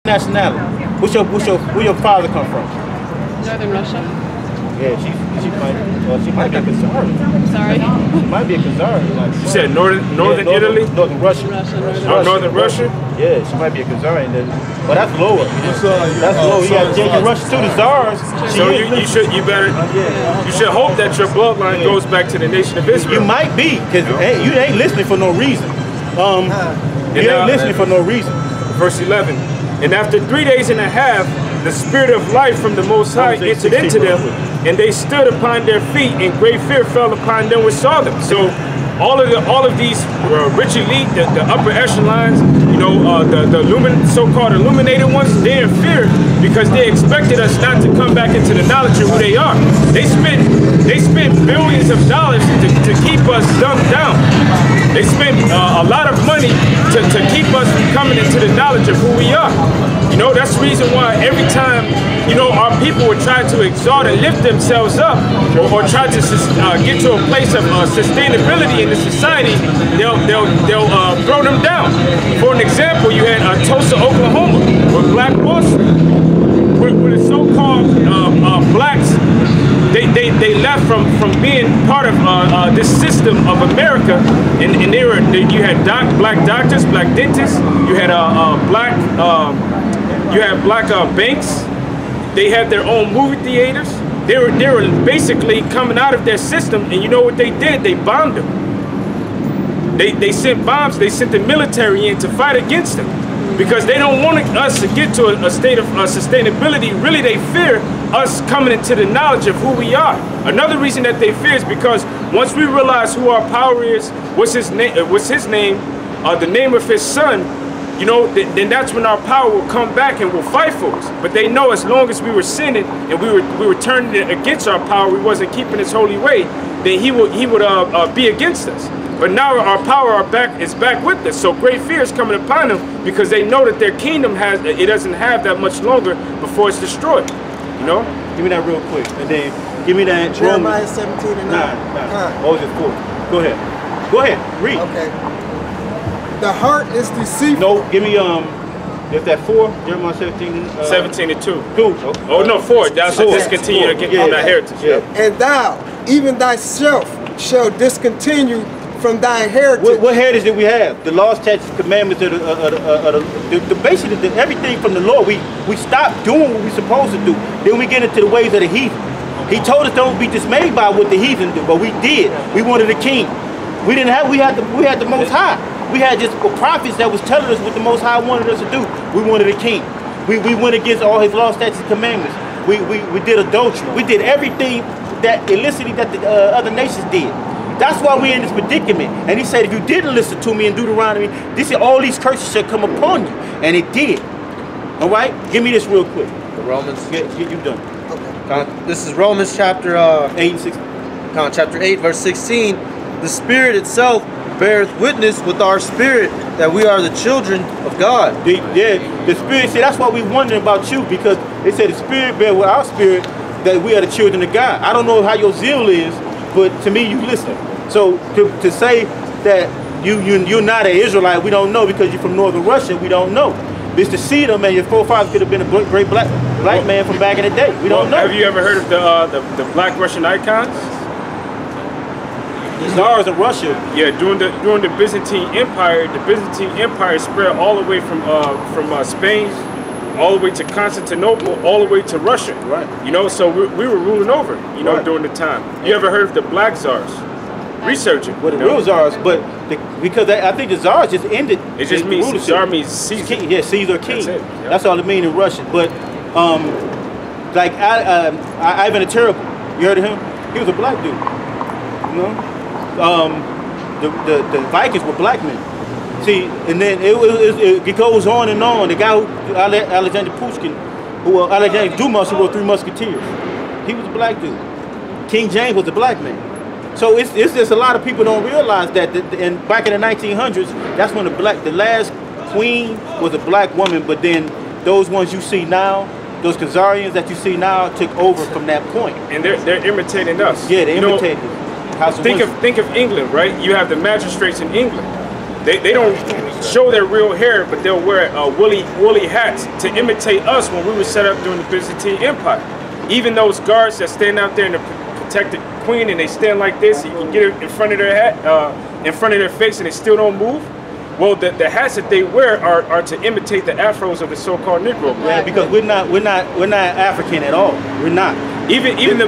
nationality? Where your father come from? Northern Russia. Yeah, she might be a Khazarian. Sorry. She might be a Khazarian. Like, You said Northern Italy? Northern Russia. Northern Russia? Yeah, she might be a Khazarian. But that's lower. That's lower. You got Jacob Russia too, the Tsars. So you should hope that your bloodline goes back to the nation of Israel. You might be, because you ain't listening for no reason. You ain't listening for no reason. Verse 11. And after 3 days and a half, the spirit of life from the Most High entered into them, and they stood upon their feet, and great fear fell upon them which saw them. So all of these rich elite, the upper echelons, the so-called illuminated ones, they're in fear because they expected us not to come back into the knowledge of who they are. They spent billions of dollars to keep us dumbed down. They spent a lot of money to keep us from coming into the knowledge of who we are. That's the reason why every time, our people would try to exalt and lift themselves up or try to get to a place of sustainability in the society, they'll throw them down. For an example, you had Tulsa, Oklahoma, where Black Wall Street, where the so-called blacks, they left from being part of this system of America, and you had black doctors, black dentists, you had black banks. They had their own movie theaters. They were basically coming out of their system, and you know what they did? They bombed them. They sent bombs. They sent the military in to fight against them because they don't want us to get to a state of sustainability. Really, they fear us coming into the knowledge of who we are. Another reason that they fear is because once we realize who our power is, what's his name, the name of his son, then that's when our power will come back and will fight for us. But they know as long as we were sinning and we were turning it against our power, we wasn't keeping his holy way, then he would be against us. But now our power is back with us. So great fear is coming upon them because they know that their kingdom doesn't have that much longer before it's destroyed. Give me that real quick, and then give me that Jeremiah 17 and 9. What was it for? Go ahead, read. Okay. The heart is deceitful. No, give me is that 4? Jeremiah 17 and 2. Oh no, 4. Thou shalt discontinue against thy heritage. Yeah. And thou, even thyself, shall discontinue from thy heritage. What heritage did we have? The laws, statutes, commandments, basically everything from the Lord. We stopped doing what we're supposed to do. Then we get into the ways of the heathen. He told us don't be dismayed by what the heathen do, but we did. We wanted a king. We had the Most High. We had just prophets that was telling us what the Most High wanted us to do. We wanted a king. We went against all his law, statutes, commandments. We did adultery. We did everything that illicitly that the other nations did. That's why we're in this predicament. And he said, if you didn't listen to me in Deuteronomy, all these curses shall come upon you. And it did. All right? Give me this real quick. The Romans. Get you done. Okay. This is Romans chapter 8 and 16. Chapter 8, verse 16. The Spirit itself beareth witness with our spirit that we are the children of God. The Spirit said, that's why we wondering about you, because they said the Spirit bear with our spirit that we are the children of God. I don't know how your zeal is, but to me, you listen. So to say that you're not an Israelite, we don't know because you're from Northern Russia, we don't know. It's to see them, and your forefathers could have been a great black man from back in the day. We don't know. Have you ever heard of the Black Russian icons? The Tsars of Russia. Yeah, during the Byzantine Empire spread all the way from Spain, all the way to Constantinople, all the way to Russia. Right. So we were ruling over, during the time. You ever heard of the Black Tsars? Research it. Well, the real Tsars, but because I think the Tsars just ended. It just means Tsar means Caesar. King, yeah, Caesar king. That's it. Yep. That's all it means in Russian. But like Ivan the Terrible, you heard of him? He was a black dude. The Vikings were black men. See, and then it goes on and on. The guy who Alexander Pushkin, Alexander Dumas, who wrote 3 Musketeers, he was a black dude. King James was a black man. So it's just a lot of people don't realize that. And back in the 1900s, that's when the last queen was a black woman. But then those ones you see now, those Khazarians that you see now, took over from that point. And they're imitating us. Yeah, they're imitating. Think of England, right? You have the magistrates in England. They don't show their real hair, but they'll wear woolly hats to imitate us when we were set up during the Byzantine Empire. Even those guards that stand out there to protect the queen, and they stand like this, you can get it in front of their hat, in front of their face, and they still don't move. Well, the hats that they wear are to imitate the afros of the so-called Negro. Yeah, because we're not African at all. We're not. Even the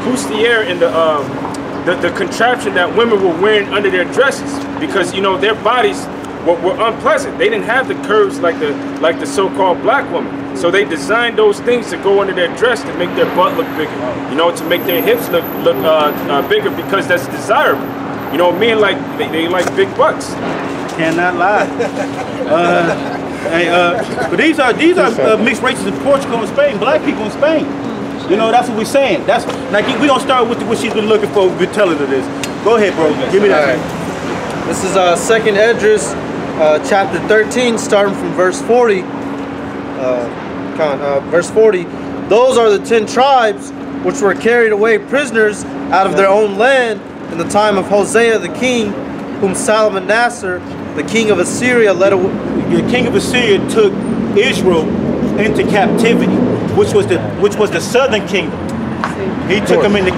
bustier and the contraption that women were wearing under their dresses, because you know their bodies were unpleasant. They didn't have the curves like the so-called black woman. So they designed those things to go under their dress to make their butt look bigger. You know, to make their hips look bigger, because that's desirable. You know, men they like big butts. Cannot lie. But these are mixed races in Portugal and Spain. Black people in Spain. You know, that's what we're saying. That's like we gonna start with what she's been looking for. We've been telling her this. Go ahead, bro. Give me that. Right. This is 2nd Esdras, chapter 13, starting from verse 40. Verse 40. Those are the 10 tribes which were carried away prisoners out of their own land in the time of Hosea the king, whom Salmanassar, the king of Assyria, led away. The king of Assyria took Israel into captivity, which was the southern kingdom. He took them in the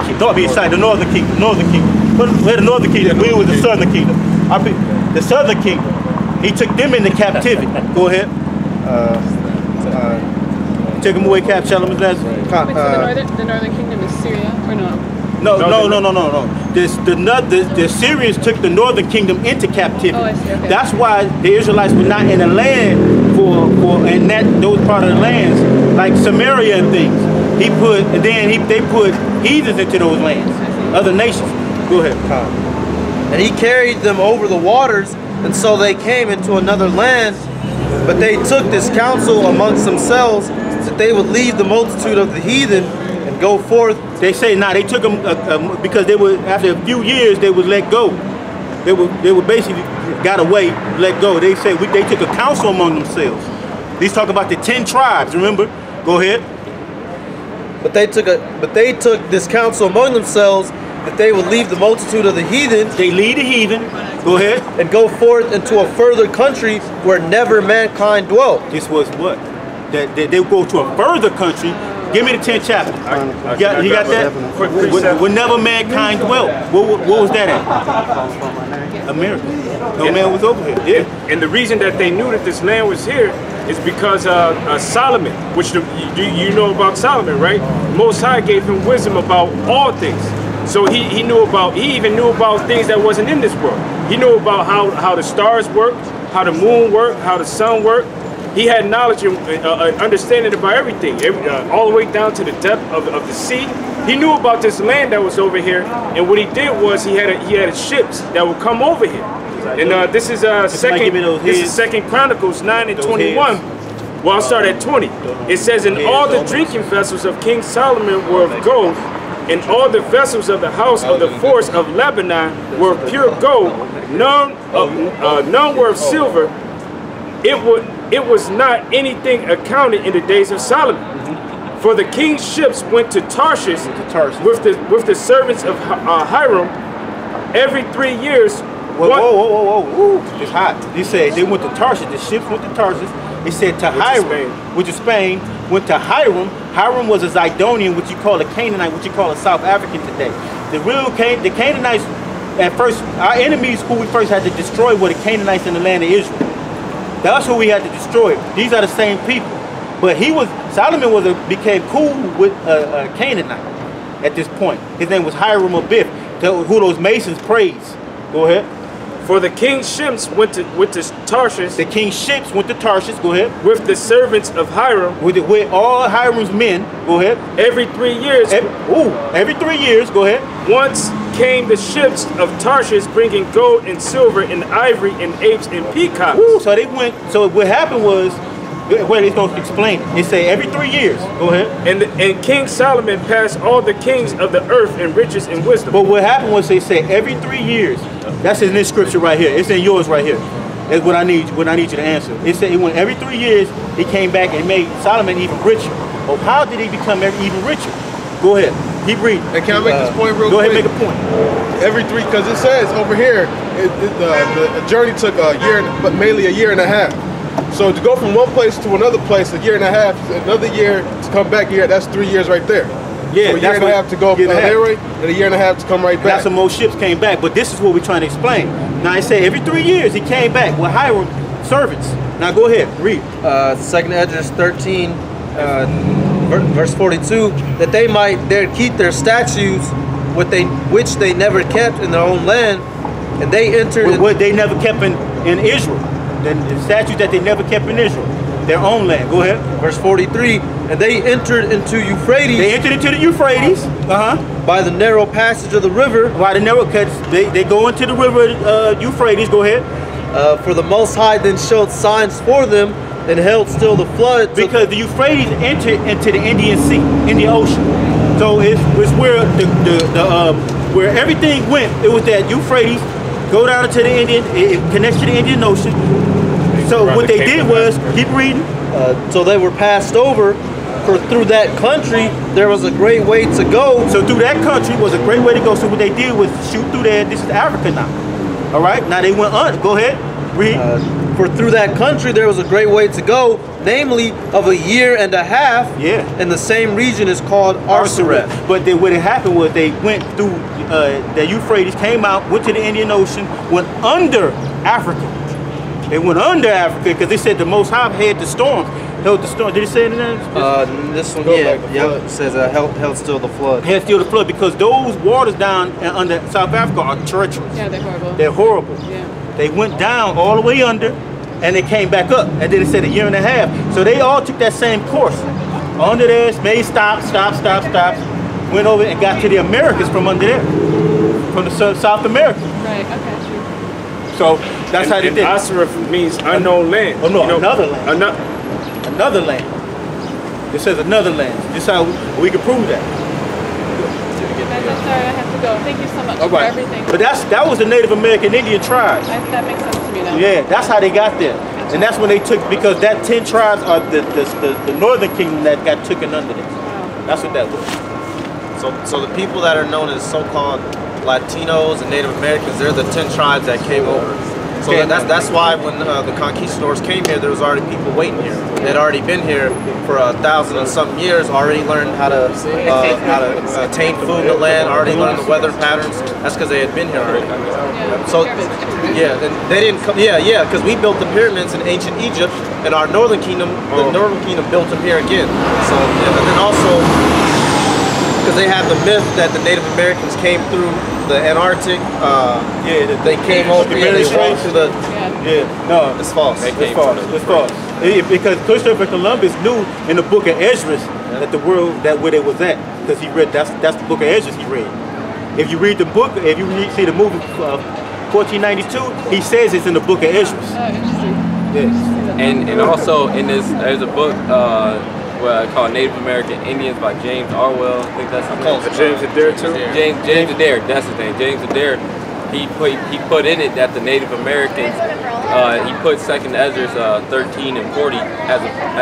northern kingdom. Northern kingdom. We're the northern kingdom. We were the southern kingdom. The southern kingdom. He took them into captivity. Go ahead. Took them away captive. The northern kingdom is Syria, or no? No. The Assyrians took the northern kingdom into captivity. Oh, I see. Okay. That's why the Israelites were not in the land those part of the lands like Samaria and things. They put heathens into those lands, other nations. Go ahead. And he carried them over the waters, and so they came into another land. But they took this counsel amongst themselves that they would leave the multitude of the heathen and go forth. They say they took them because they were, after a few years they would let go. They were basically got away, let go. They say they took a counsel among themselves. These talk about the 10 tribes. Remember? Go ahead. But they took this counsel among themselves that they would leave the multitude of the heathen. They lead the heathen. Go ahead. And go forth into a further country where never mankind dwelt. This was what? That they would go to a further country. Give me the 10th chapter. You got that? Where never mankind dwelt. What was that at? America. No man was over here. Yeah. And the reason that they knew that this land was here is because Solomon, which you know about Solomon, right? Most High gave him wisdom about all things. So he even knew about things that wasn't in this world. He knew about how the stars work, how the moon worked, how the sun worked. He had knowledge and understanding about everything, all the way down to the depth of the sea. He knew about this land that was over here, and what he did was he had ships that would come over here. And this is Second Chronicles 9 and 21. Well, I'll start at 20. It says, "And all the drinking vessels of King Solomon were of gold, and all the vessels of the house of the forest of Lebanon were of pure gold. None were of silver. It was not anything accounted in the days of Solomon. For the king's ships went to Tarshish with the servants of Hiram every 3 years." Whoa. It's hot. They said they went to Tarshish. The ships went to Tarshish. They said to Hiram, which is Spain, went to Hiram. Hiram was a Zidonian, which you call a Canaanite, which you call a South African today. The Canaanites, at first, our enemies who we first had to destroy were the Canaanites in the land of Israel. That's who we had to destroy. These are the same people. But Solomon became cool with a Canaanite at this point. His name was Hiram of Biff, who those Masons praise. Go ahead. For the king's ships went to Tarshish. The king's ships went to Tarshish. Go ahead. With the servants of Hiram. With all Hiram's men. Go ahead. Every 3 years. Every 3 years. Go ahead. Once came the ships of Tarshish bringing gold and silver and ivory and apes and peacocks. So they went. So what happened was, well, it's going to explain it. They say every 3 years. Go ahead. And King Solomon passed all the kings of the earth in riches and wisdom. But what happened was they say every 3 years. That's in this scripture right here. It's in yours right here. That's what I need you to answer. It said it went every 3 years. He came back and made Solomon even richer. Well, how did he become even richer? Go ahead. Keep reading. And can I make this point real quick? Go ahead and make a point. Every three, because it says over here, the journey took a year, but mainly a year and a half. So to go from one place to another place, a year and a half, another year to come back here, that's 3 years right there. Yeah, so a year and a half to go there, and a year and a half to come right back. That's some more ships came back, but this is what we're trying to explain. Now it said every 3 years he came back with Hiram servants. Now go ahead, read. 2nd Esdras 13, verse 42, that they might there keep their statutes, which they never kept in their own land, and they entered. What they never kept in Israel, the statutes that they never kept in Israel, their own land. Go ahead. Verse 43, and they entered into Euphrates. They entered into the Euphrates. By the narrow passage of the river. By the narrow cuts, they go into the river Euphrates. Go ahead. For the Most High then showed signs for them and held still the flood. Because the Euphrates entered into the Indian Sea, Indian Ocean. So it's where where everything went. It was that Euphrates go down into the Indian, it connects to the Indian Ocean. So what they did was, keep reading. So they were passed over. For through that country there was a great way to go. So through that country was a great way to go. So what they did was shoot through there. This is Africa now. All right. Now they went on. Go ahead. Read. For through that country there was a great way to go, namely of a year and a half. Yeah. And the same region is called Arsareth. But then what had happened was they went through the Euphrates, came out, went to the Indian Ocean, went under Africa. They went under Africa because they said the Most High had the storms. Held the storm. Did it say it in there? This one, yeah. It says held still the flood. Held still the flood because those waters down under South Africa are treacherous. Yeah, they're horrible. They're horrible. Yeah. They went down all the way under, and they came back up. And then it said a year and a half. So they all took that same course. Under there, made stops. Went over and got to the Americas from under there, from the South America. Right. Okay. So that's how they did. Arsareth means unknown land. Oh no, another land. Another land. It says another land. This is how we can prove that. Sorry, I have to go. Thank you so much for everything. But that was the Native American Indian tribes. That makes sense to me now. Yeah, that's how they got there. And that's when they took, because that 10 tribes are the northern kingdom that got taken under this. Wow. That's what that was. So the people that are known as so-called Latinos and Native Americans, they're the 10 tribes that came over. So that's why when the conquistadors came here, there was already people waiting here. They'd already been here for 1,000 and something years, already learned how to attain food in the land, already learned the weather patterns. That's because they had been here already. So yeah, and they didn't come. Yeah, because we built the pyramids in ancient Egypt, and our northern kingdom, the northern kingdom built them here again. So and then also because they had the myth that the Native Americans came through the Antarctic. They came over here. They walked through the. No, it's false. It's false. It's false. Because Christopher Columbus knew in the book of Esdras that the world where they was at, because he read that's the book of Esdras he read. If you read the book, if you see the movie 1492, he says it's in the book of Esdras. Interesting. Yes. And also in this, there's a book called Native American Indians by James Arwell. I think that's his name. James Adair too. James Adair, that's his name. James Adair. He put in it that the Native Americans. He put 2nd Esdras 13 and 40 as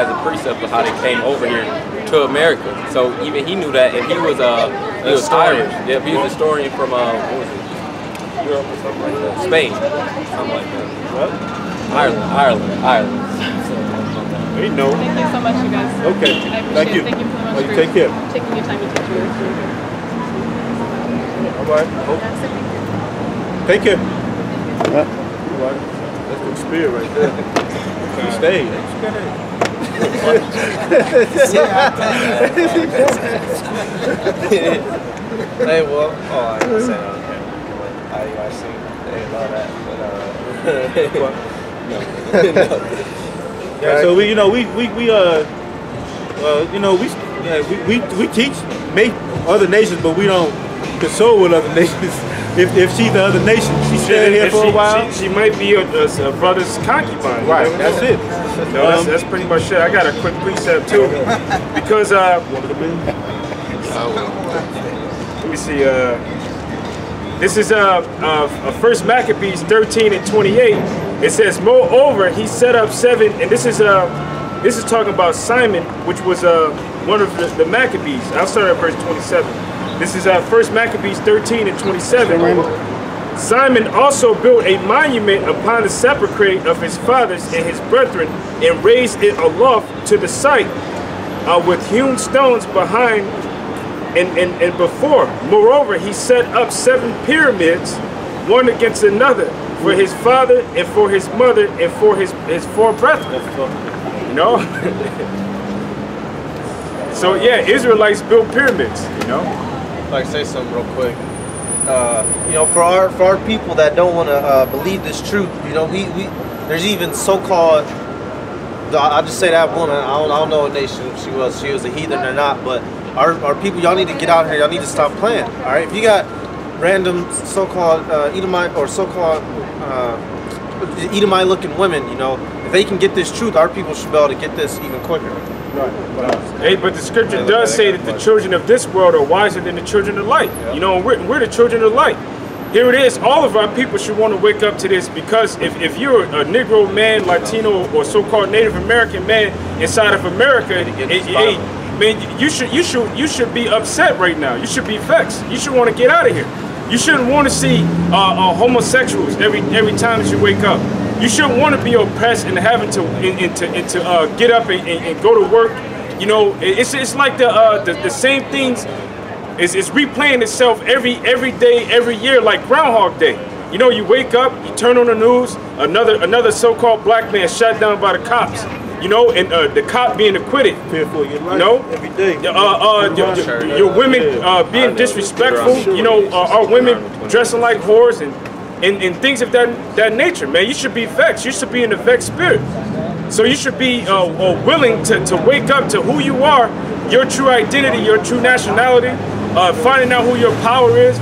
a precept of how they came over here to America. So even he knew that, and he was Irish. Yeah, he was a historian from what was it? Europe or something like that. Spain, something like that. What? Ireland. We know. Thank you so much, you guys. Okay. I appreciate Thank you. Thank you so much for Take care. taking your time to teach me. All right. Take care. All right. That's the spirit right there. You stay. Hey, well, I can say that. I see they love that. Yeah, so we teach other nations, but we don't console with other nations. If she's the other nation, she's staying here for a while. She might be a brother's concubine. Right, that's it. No, that's pretty much it. I got a quick precept too, because let me see. This is First Maccabees 13 and 28. It says, moreover, he set up 7, and this is talking about Simon, which was one of the Maccabees. I'll start at verse 27. This is 1 Maccabees 13 and 27. Simon also built a monument upon the sepulchre of his fathers and his brethren, and raised it aloft to the sight, with hewn stones behind and before. Moreover, he set up 7 pyramids, one against another, for his father and for his mother and for his 4 brethren. You know? So yeah, Israelites built pyramids, you know? If I can say something real quick. You know, for our people that don't want to believe this truth, you know, there's even so-called, I'll just say that woman, I don't know what nation she was a heathen or not, but our people, y'all need to get out here, y'all need to stop playing, all right? If you got random so-called Edomite or so-called Edomite-looking women, you know, if they can get this truth, our people should be able to get this even quicker. Hey, but the scripture does say that the children of this world are wiser than the children of light. You know, we're the children of light. Here it is. All of our people should want to wake up to this, because if you're a Negro man, Latino, or so-called Native American man inside of America, hey, man, you should be upset right now. You should be vexed. You should want to get out of here. You shouldn't want to see homosexuals every time that you wake up. You shouldn't want to be oppressed and having to get up and go to work. You know, it's like the same things is replaying itself every day, every year, like Groundhog Day. You know, you wake up, you turn on the news, another so-called black man shot down by the cops. You know, and the cop being acquitted. Fearful of your life, you know, every day. Your women being disrespectful. You know, our women dressing like whores and things of that nature, man. You should be vexed. You should be in a vexed spirit. So you should be willing to wake up to who you are, your true identity, your true nationality, finding out who your power is.